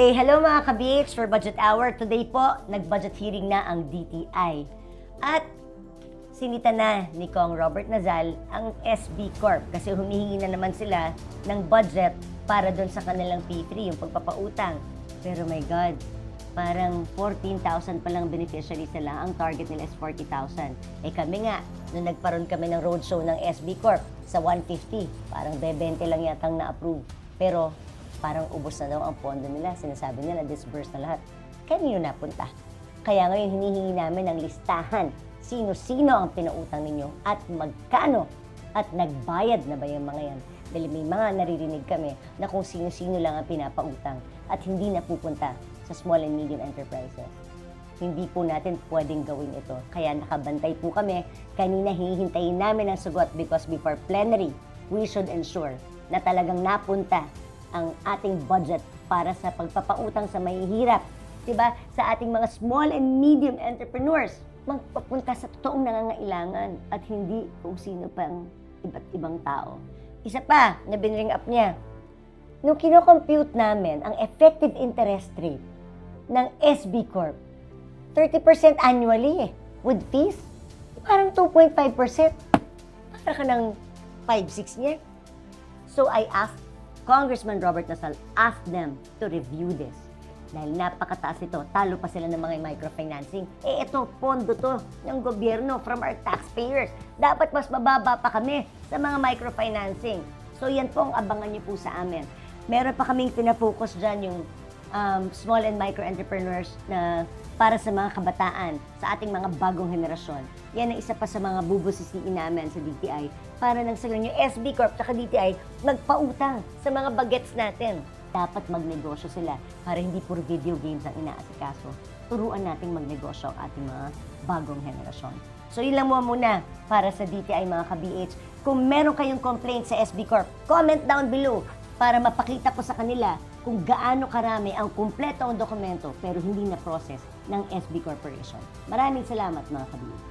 Okay, hello mga ka-BH for Budget Hour. Today po, nag-budget hearing na ang DTI. At sinita na ni Kong Robert Nazal ang SB Corp kasi humihingi na naman sila ng budget para doon sa kanilang P3, yung pagpapautang. Pero my God, parang 14,000 pa lang beneficiaries nila. Ang target nila is 40,000. Eh kami nga, nung nagparoon kami ng roadshow ng SB Corp sa 150, parang 20 lang yatang na-approve. Pero parang ubos na daw ang pondo nila. Sinasabi nila, disburse na lahat. Kanino napunta? Kaya ngayon, hinihingi namin ng listahan. Sino-sino ang pinautang ninyo at magkano? At nagbayad na ba yung mga yan? Dahil may mga naririnig kami na kung sino-sino lang ang pinapautang at hindi napupunta sa small and medium enterprises. Hindi po natin pwedeng gawin ito. Kaya nakabantay po kami. Kanina hihintayin namin ang sagot because before plenary, we should ensure na talagang napunta ang ating budget para sa pagpapautang sa mahihirap, diba? Sa ating mga small and medium entrepreneurs, magpapunta sa totoong nangangailangan at hindi kung sino pang iba't ibang tao. Isa pa na binring up niya, nung kino-compute namin ang effective interest rate ng SB Corp, 30% annually with fees, parang 2.5%. Para ka ng 5-6 niya. So I asked Congressman Robert Nazal, asked them to review this. Dahil napakataas ito, talo pa sila ng mga microfinancing. Eh ito, pondo to ng gobyerno from our taxpayers. Dapat mas mababa pa kami sa mga microfinancing. So yan po ang abangan niyo po sa amin. Meron pa kaming pinafocus dyan yung small and micro entrepreneurs na para sa mga kabataan, sa ating mga bagong henerasyon. Yan ang isa pa sa mga bubusisiin namin sa DTI para nang sa yung SB Corp at DTI magpautang sa mga bagets natin. Dapat magnegosyo sila para hindi puro video games ang inaasikaso. Turuan nating magnegosyo ang ating mga bagong henerasyon. So yun lang muna para sa DTI mga ka-BH. Kung meron kayong complaint sa SB Corp, comment down below para mapakita ko sa kanila kung gaano karami ang kumpletong dokumento pero hindi na process ng SB Corporation. Maraming salamat mga ka-BH.